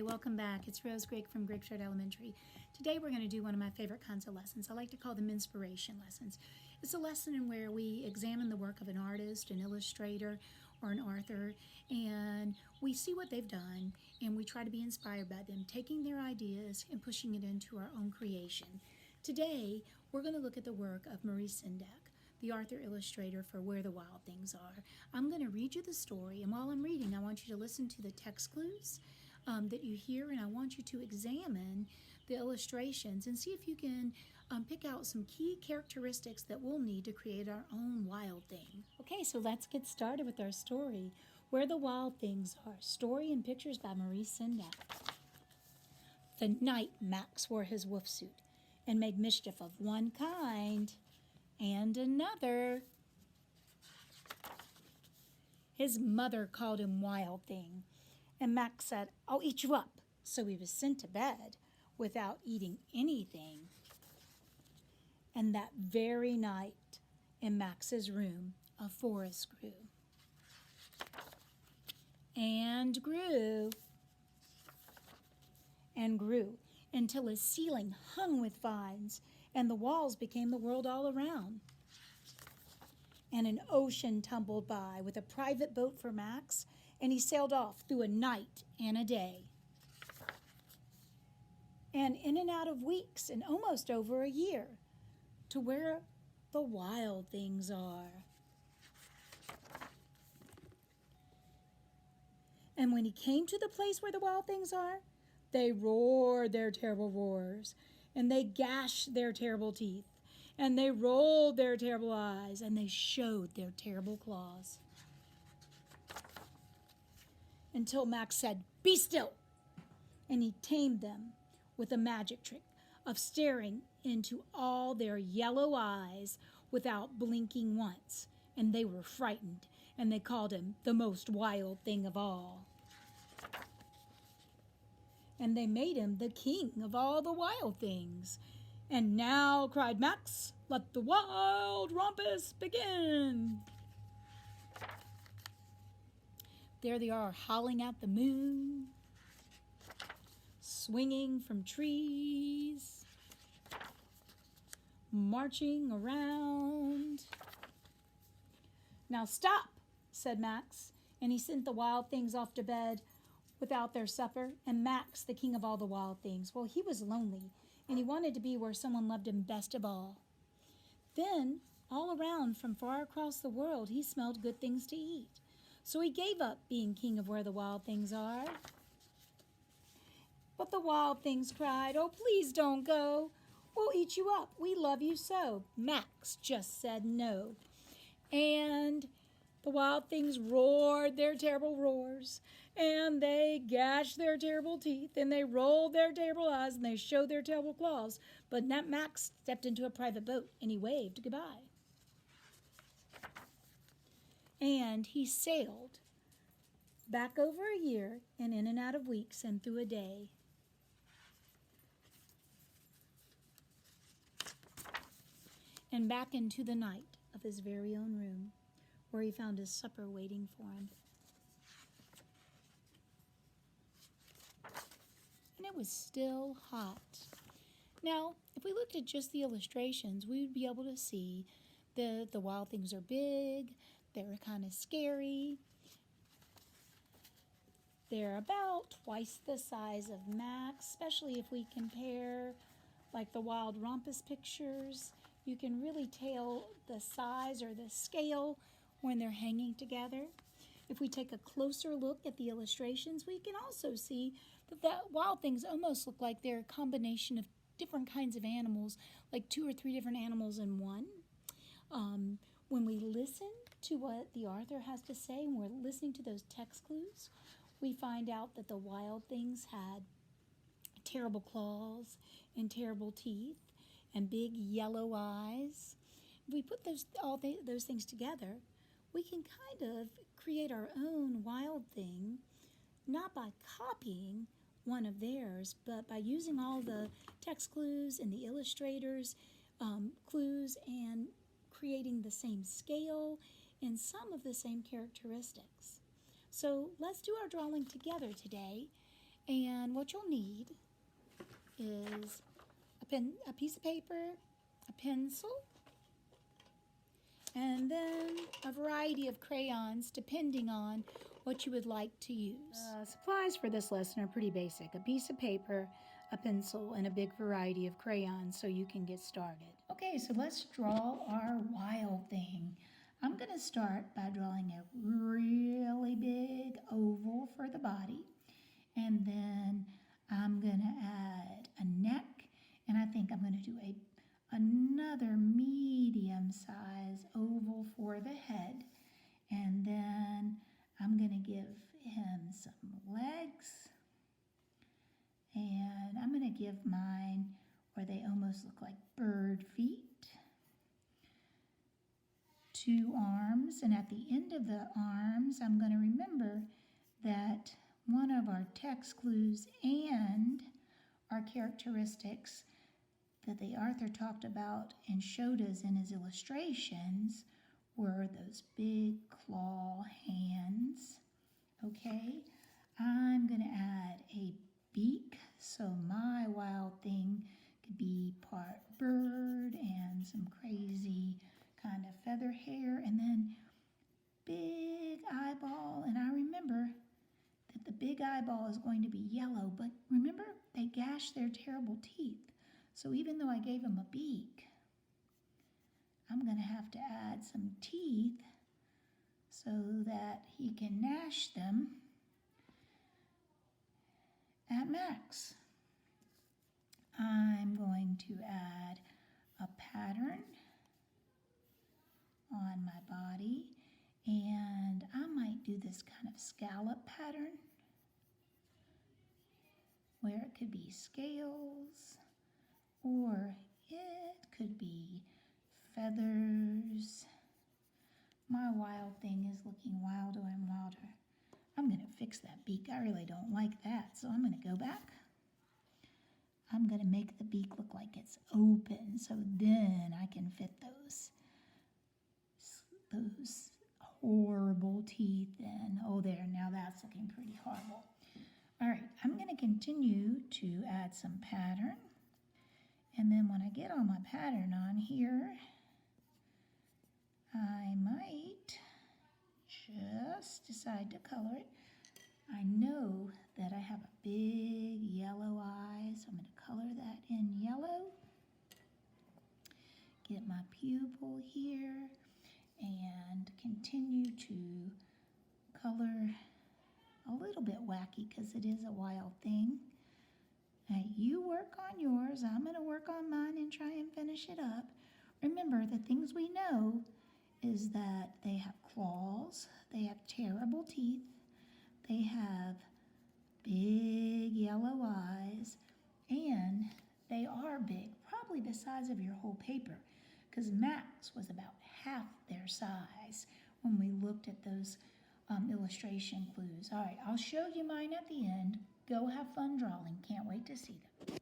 welcome back. It's Rose Grigg from Grigg Elementary. Today we're going to do one of my favorite kinds of lessons. I like to call them inspiration lessons. It's a lesson in where we examine the work of an artist, an illustrator, or an author, and we see what they've done, and we try to be inspired by them, taking their ideas and pushing it into our own creation. Today, we're going to look at the work of Marie Sendak, the author-illustrator for Where the Wild Things Are. I'm going to read you the story, and while I'm reading, I want you to listen to the text clues that you hear, and I want you to examine the illustrations and see if you can pick out some key characteristics that we'll need to create our own wild thing. Okay, so let's get started with our story, Where the Wild Things Are. Story and pictures by Marie Sendak. The night Max wore his wolf suit and made mischief of one kind and another. His mother called him Wild Thing, and Max said, "I'll eat you up." So he was sent to bed without eating anything. And that very night, in Max's room, a forest grew. And grew. And grew until his ceiling hung with vines, and the walls became the world all around. And an ocean tumbled by with a private boat for Max, and he sailed off through a night and a day. And in and out of weeks and almost over a year to where the wild things are. And when he came to the place where the wild things are, they roared their terrible roars, and they gashed their terrible teeth, and they rolled their terrible eyes, and they showed their terrible claws. Until Max said, "Be still!" And he tamed them with a magic trick of staring into all their yellow eyes without blinking once. And they were frightened, and they called him the most wild thing of all. And they made him the king of all the wild things. "And now," cried Max, "let the wild rompus begin." There they are, howling at the moon, swinging from trees, marching around. "Now stop," said Max, and he sent the wild things off to bed without their supper. And Max, the king of all the wild things, well, he was lonely, and he wanted to be where someone loved him best of all. Then, all around from far across the world, he smelled good things to eat. So he gave up being king of where the wild things are. But the wild things cried, "Oh, please don't go. We'll eat you up. We love you so." Max just said no. And the wild things roared their terrible roars, and they gashed their terrible teeth, and they rolled their terrible eyes, and they showed their terrible claws. But Max stepped into a private boat, and he waved goodbye. And he sailed back over a year, and in and out of weeks, and through a day. And back into the night of his very own room, where he found his supper waiting for him. And it was still hot. Now, if we looked at just the illustrations, we would be able to see the wild things are big, they're kind of scary. They're about twice the size of Max, especially if we compare like the wild rompus pictures. You can really tell the size or the scale when they're hanging together. If we take a closer look at the illustrations, we can also see that the wild things almost look like they're a combination of different kinds of animals, like 2 or 3 different animals in one. When we listen to what the author has to say, and we're listening to those text clues, we find out that the wild things had terrible claws and terrible teeth and big yellow eyes. If we put those things together, we can kind of create our own wild thing, not by copying one of theirs, but by using all the text clues and the illustrators' clues and creating the same scale and some of the same characteristics. So let's do our drawing together today And what you'll need is a piece of paper, a pencil, and then a variety of crayons depending on what you would like to use. Supplies for this lesson are pretty basic. A piece of paper, a pencil, and a big variety of crayons so you can get started. Okay, so let's draw our wild thing. I'm going to start by drawing a really big oval for the body, and then I'm going to add a neck, and I think I'm going to do another medium size oval for the head, and then I'm going to give him some legs, and I'm going to give mine where they almost look like bird feet, 2 arms, and at the end of the arms I'm going to remember that one of our text clues and our characteristics that the author talked about and showed us in his illustrations were those big claw hands. Okay, I'm going to add a beak, so my wild thing could be part bird and some crazy kind of feather hair, and then big eyeball. And I remember that the big eyeball is going to be yellow, but remember, they gashed their terrible teeth. So even though I gave him a beak, I'm going to have to add some teeth so that he can gnash them at max. I'm going to add a pattern on my body, and I might do this kind of scallop pattern where it could be scales, or it could be feathers. My wild thing is looking wilder and wilder. I'm going to fix that beak. I really don't like that, so I'm going to go back. I'm going to make the beak look like it's open, so then I can fit those horrible teeth in. Oh, there, now that's looking pretty horrible. All right, I'm going to continue to add some pattern, and then when I get all my pattern on here, I might just decide to color it. I know that I have a big yellow eye, so I'm going to color that in yellow. Get my pupil here and continue to color a little bit wacky because it is a wild thing. Now you work on yours, I'm going to work on mine and try and finish it up. Remember, the things we know is that they have claws, they have terrible teeth, they have big yellow eyes, and they are big, probably the size of your whole paper, because Max was about half their size when we looked at those illustration clues. All right, I'll show you mine at the end. Go have fun drawing. Can't wait to see them.